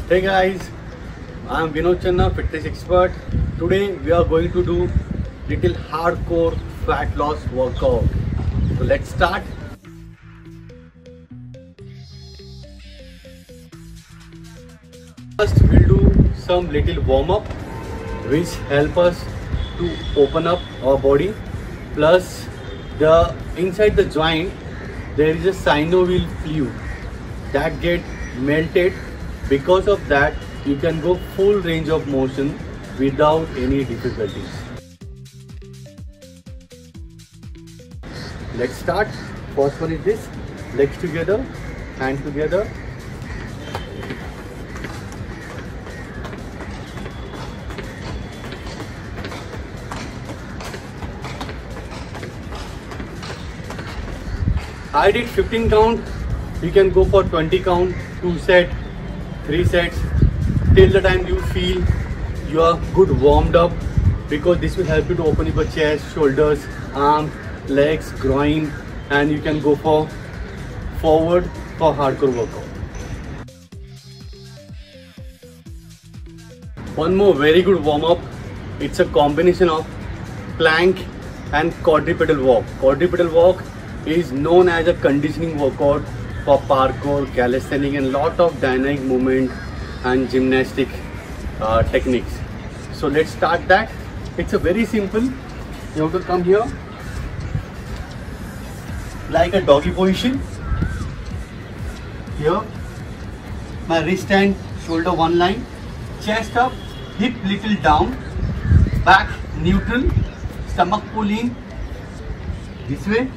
Hey guys, I am Vinod Channa, fitness expert. Today we are going to do little hardcore fat loss workout. So let's start. First we'll do some little warm up which help us to open up our body. Plus the inside the joint there is a synovial fluid that get melted. Because of that, you can go full range of motion without any difficulties. Let's start. First one is this: legs together, hand together. I did 15 count. You can go for 20 count, 2 set. 3 sets till the time you feel you are good warmed up, because this will help you to open up your chest, shoulders, arms, legs, groin, and you can go for forward for hardcore workout. One more very good warm up. It's a combination of plank and quadrupedal walk. Quadrupedal walk is known as a conditioning workout for parkour, calisthenics, and lot of dynamic movement and gymnastic techniques. So let's start that. It's a very simple. You have to come here like a doggy position. Here, my wrist and shoulder one line, chest up, hip little down, back neutral, stomach pull in. This way.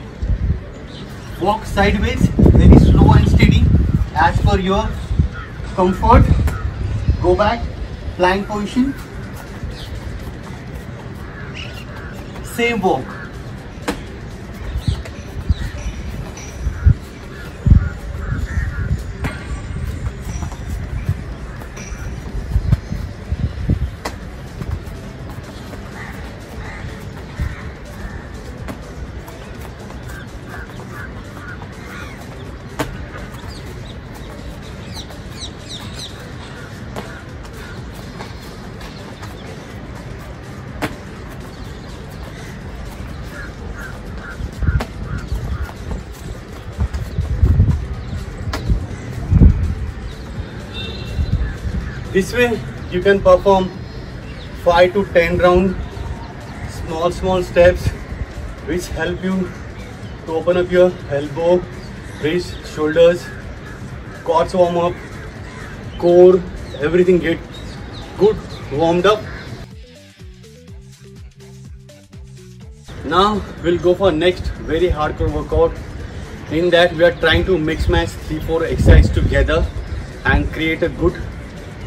Walk sideways, very slow and steady as per your comfort. Go back, plank position. Same walk. This way you can perform 5 to 10 rounds, small steps which help you to open up your elbow, wrist, shoulders, quads warm up, core, everything get good warmed up. Now we'll go for next very hardcore workout. In that we are trying to mix match 3-4 exercises together and create a good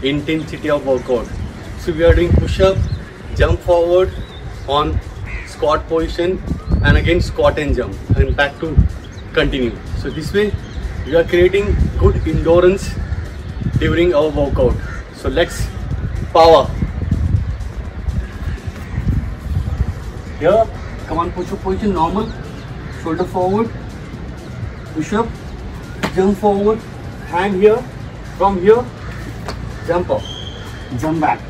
intensity of workout. So we are doing push-up, jump forward on squat position, and again squat and jump, and back to continue. So this way we are creating good endurance during our workout. So let's power. Here, come on, push-up position, normal, shoulder forward, push-up, jump forward, hand here, from here, jump up, jump back.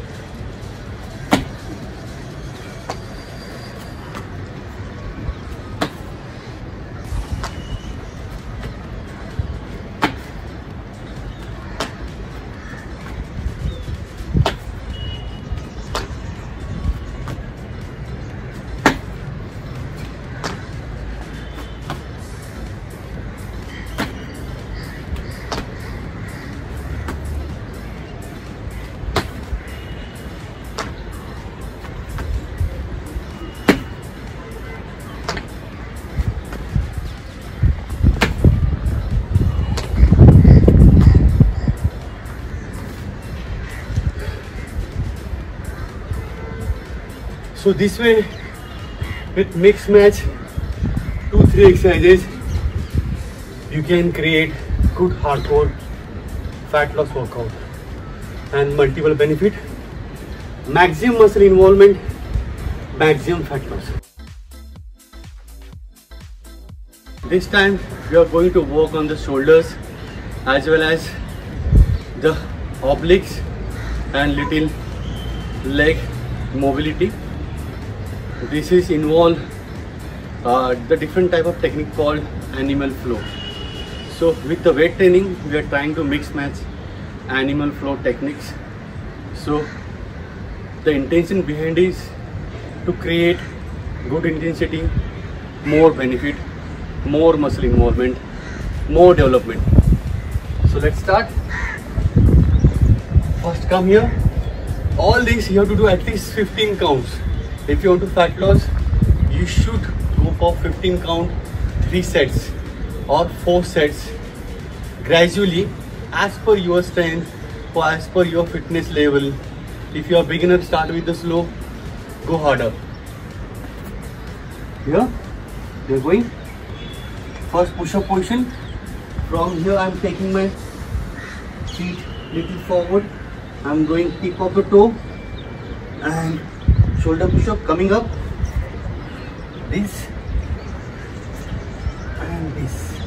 So this way, with mix match 2-3 exercises, you can create good hardcore fat loss workout and multiple benefit, maximum muscle involvement, maximum fat loss. This time we are going to work on the shoulders as well as the obliques and little leg mobility. This is involve the different type of technique called animal flow. So with the weight training, we are trying to mix match animal flow techniques. So the intention behind is to create good intensity, more benefit, more muscle involvement, more development. So let's start. First come here. All these you have to do at least 15 counts. If you want to fat loss, you should go for 15 count, 3 sets or 4 sets gradually as per your strength or as per your fitness level. If you are beginner, start with the slow, go harder. Here we are going. First push-up position. From here I am taking my feet little forward. I am going tip of the toe and shoulder push-up coming up. This and this.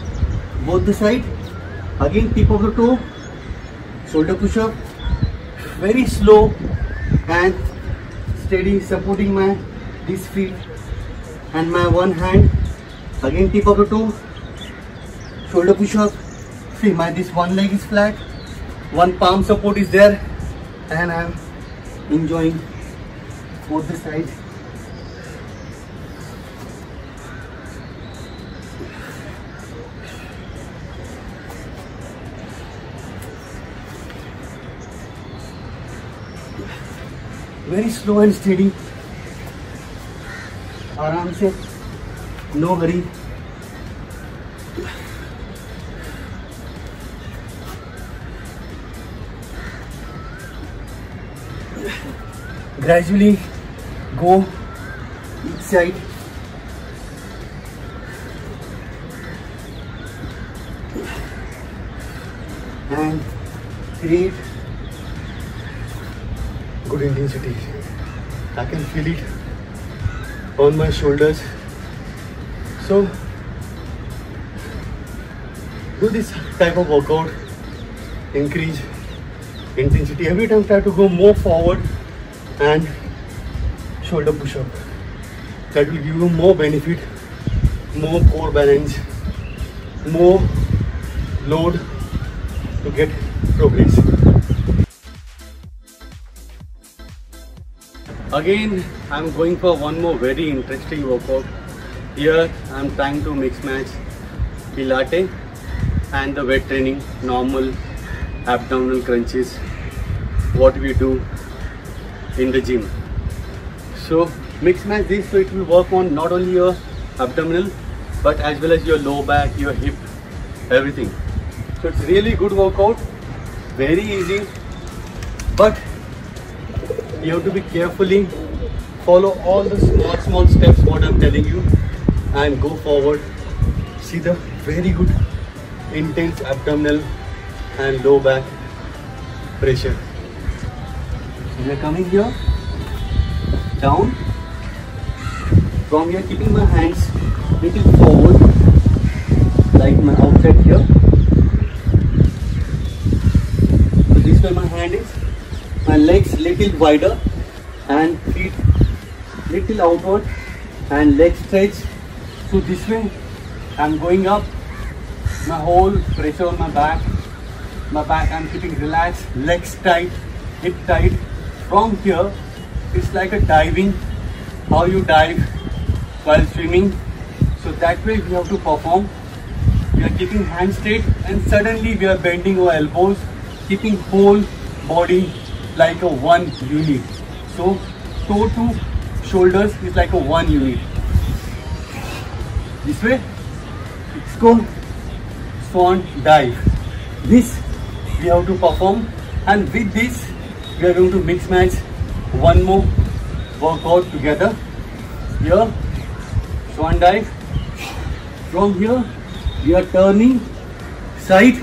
Both the side. Again tip of the toe. Shoulder push-up. Very slow and steady, supporting my this feet and my one hand. Again tip of the toe. Shoulder push-up. See, my this one leg is flat. One palm support is there. And I am enjoying both the sides. Very slow and steady. आराम से, no hurry. Gradually go each side. And create good intensity. I can feel it on my shoulders. So do this type of workout, increase intensity. Every time try to go more forward and shoulder push-up. That will give you more benefit, more core balance, more load to get progress. Again, I am going for one more very interesting workout. Here I am trying to mix match Pilates and the weight training, normal abdominal crunches, what we do in the gym. So mix match this, so it will work on not only your abdominal but as well as your low back, your hip, everything. So it's really good workout, very easy, but you have to be carefully follow all the small steps what I'm telling you and go forward. See the very good intense abdominal and low back pressure. So we are coming here down. From here keeping my hands little forward like my outside here. So this way my hand is. My legs little wider and feet little outward and leg stretch. So this way I'm going up. My whole pressure on my back. I'm keeping relaxed, legs tight, hip tight. From here it's like a diving, how you dive while swimming. So that way we have to perform. We are keeping hands straight and suddenly we are bending our elbows, keeping whole body like a one unit. So toe to shoulders is like a one unit. This way, let's go. Swan dive. This we have to perform, and with this we are going to mix match one more workout together. Here, swan dive. From here we are turning side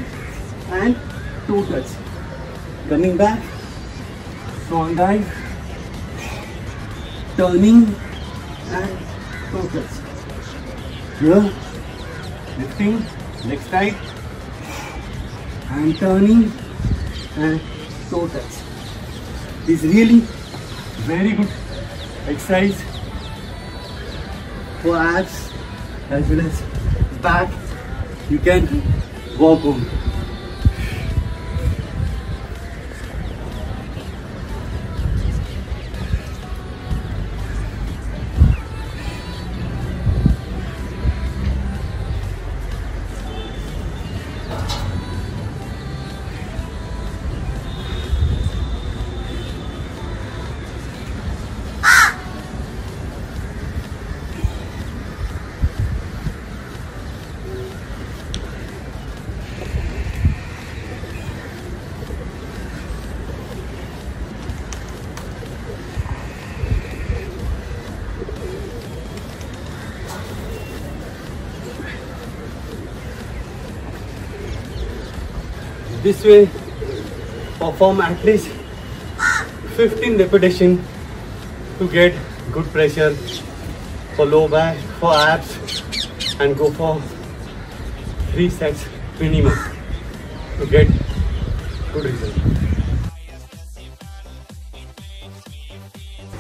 and toe touch. Coming back, swan dive, turning and toe touch. Here, lifting, leg tight and turning and toe touch. It's really very good exercise for abs as well as back. You can walk home. This way, perform at least 15 repetitions to get good pressure for low back, for abs, and go for 3 sets minimum to get good result.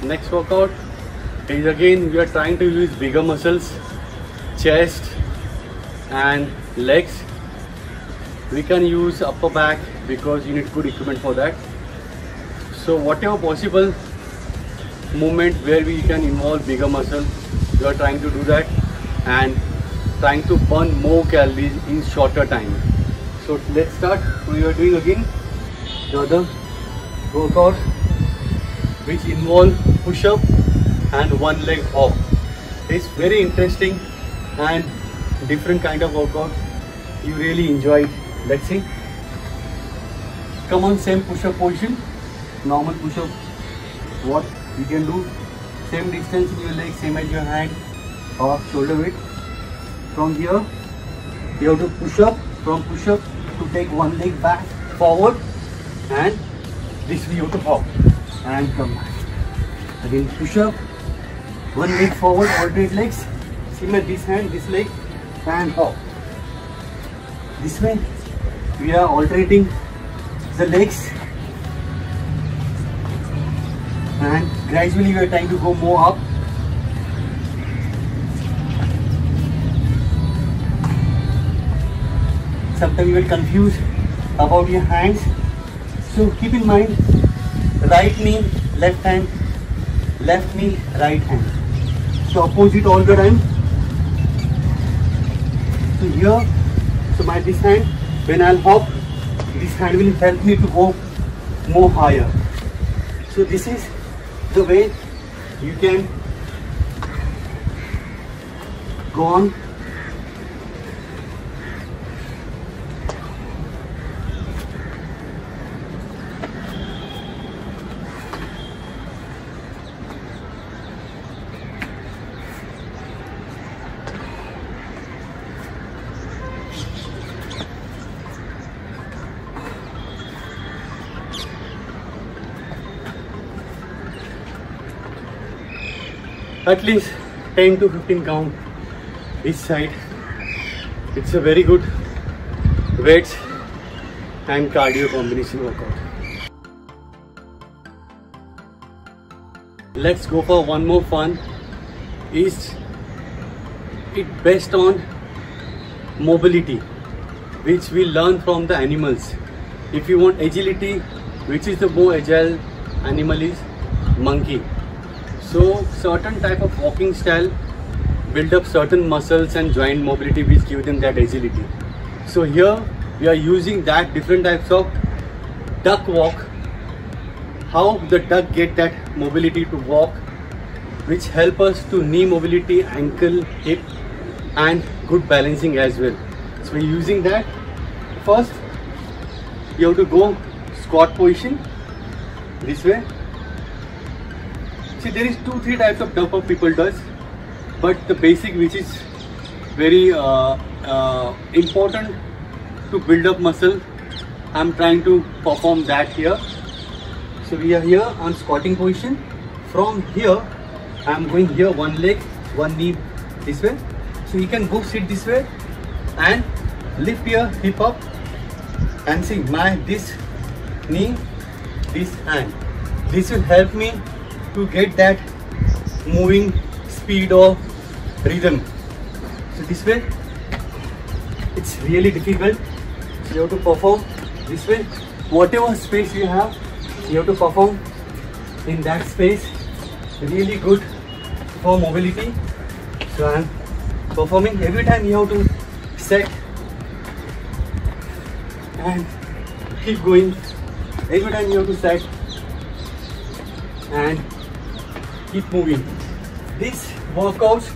Next workout is again we are trying to use bigger muscles, chest and legs. We can use upper back because you need good equipment for that. So whatever possible movement where we can involve bigger muscle, we are trying to do that and trying to burn more calories in shorter time. So let's start. We are doing again the other workout which involve push-up and one leg hop. It's very interesting and different kind of workout. You really enjoy it. Let's see. Come on, same push-up position, normal push-up. What you can do, same distance in your leg, same as your hand or shoulder width. From here, you have to push up. From push-up to take one leg back forward, and this way you have to hop and come back. Again, push-up, one leg forward, alternate legs. Same as this hand, this leg, and hop. This way. We are alternating the legs and gradually we are trying to go more up. Sometimes you will confuse about your hands, so keep in mind right knee, left hand, left knee, right hand. So opposite all the time. So here, so my this hand, when I'll hop, this hand will help me to go more higher. So this is the way you can go on. At least 10 to 15 count each side. It's a very good weights and cardio combination workout. Let's go for one more fun. Is it based on mobility, which we learn from the animals. If you want agility, which is the more agile animal is monkey. So certain type of walking style build up certain muscles and joint mobility which give them that agility. So here we are using that different types of duck walk. How the duck get that mobility to walk, which help us to knee mobility, ankle, hip and good balancing as well. So we're using that. First you have to go squat position this way. See, there is 2-3 types of duck walk people does, but the basic which is very important to build up muscle, I'm trying to perform that here. So we are here on squatting position. From here I'm going here, one leg, one knee this way. So you can go sit this way and lift your hip up and see my this knee this hand. This will help me to get that moving speed or rhythm. So this way, it's really difficult. So you have to perform this way. Whatever space you have to perform in that space. Really good for mobility. So I'm performing. Every time you have to set and keep going. Every time you have to set and keep moving. These workouts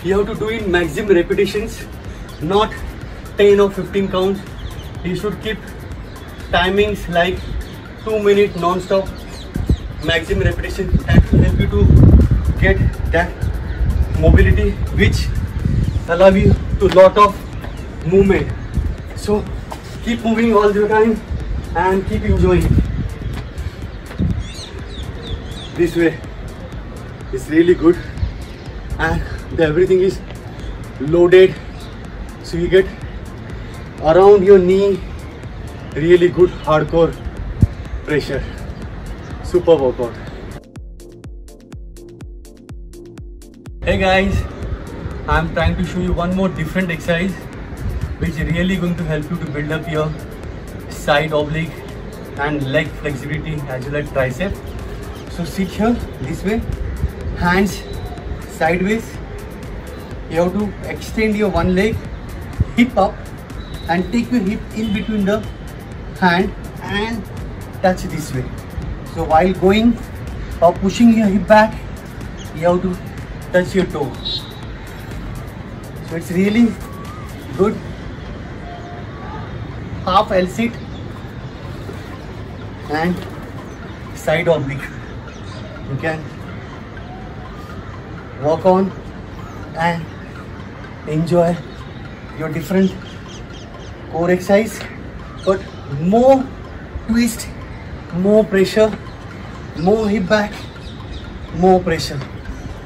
you have to do in maximum repetitions, not 10 or 15 counts. You should keep timings like 2 minutes non-stop maximum repetition. That will help you to get that mobility which allow you to lot of movement. So keep moving all the time and keep enjoying. This way is really good and everything is loaded, so you get around your knee really good hardcore pressure. Super workout. Hey guys, I'm trying to show you one more different exercise which is really going to help you to build up your side oblique and leg flexibility as well as tricep. So sit here this way, hands sideways. You have to extend your one leg, hip up, and take your hip in between the hand and touch this way. So while going or pushing your hip back, you have to touch your toe. So it's really good. Half L sit and side oblique. You can walk on and enjoy your different core exercise, but more twist, more pressure, more hip back, more pressure.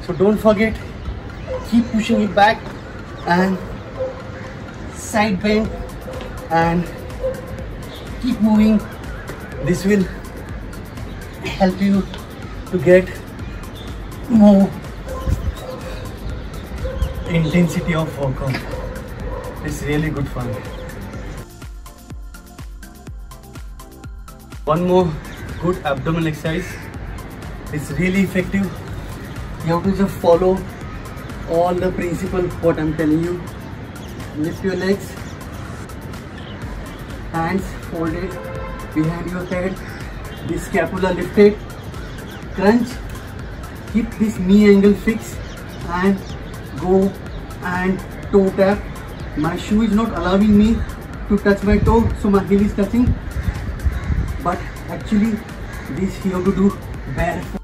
So don't forget, keep pushing it back and side bend and keep moving. This will help you to get more intensity of workout. It's really good fun. One more good abdominal exercise. It's really effective. You have to just follow all the principles what I'm telling you. Lift your legs, hands folded behind your head, the scapula lifted, crunch, keep this knee angle fixed and go and toe tap. My shoe is not allowing me to touch my toe, so my heel is touching, but actually this you have to do barefoot.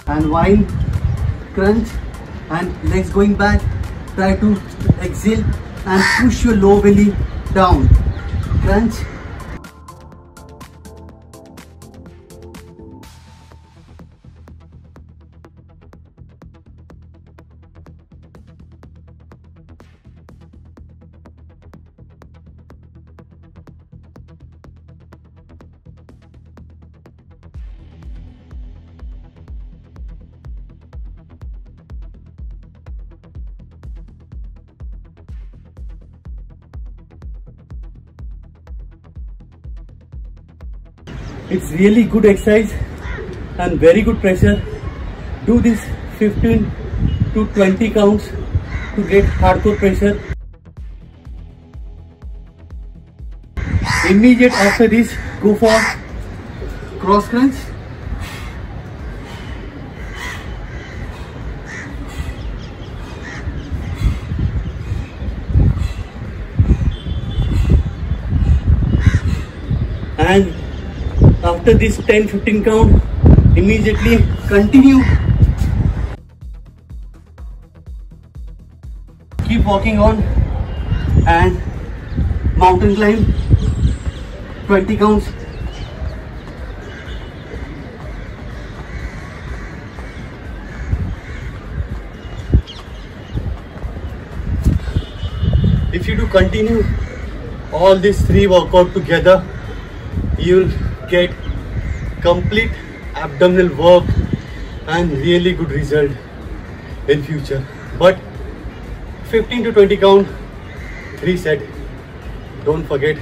And while crunch and legs going back, try to exhale and push your low belly down. Crunch. It's really good exercise and very good pressure. Do this 15 to 20 counts to get hardcore pressure. Immediate after this, go for cross crunch. And after this 10-15 count, immediately continue. Keep walking on and mountain climb 20 counts. If you do continue all these 3 workout together, you'll get complete abdominal work and really good result in future. But 15 to 20 count, 3 set. Don't forget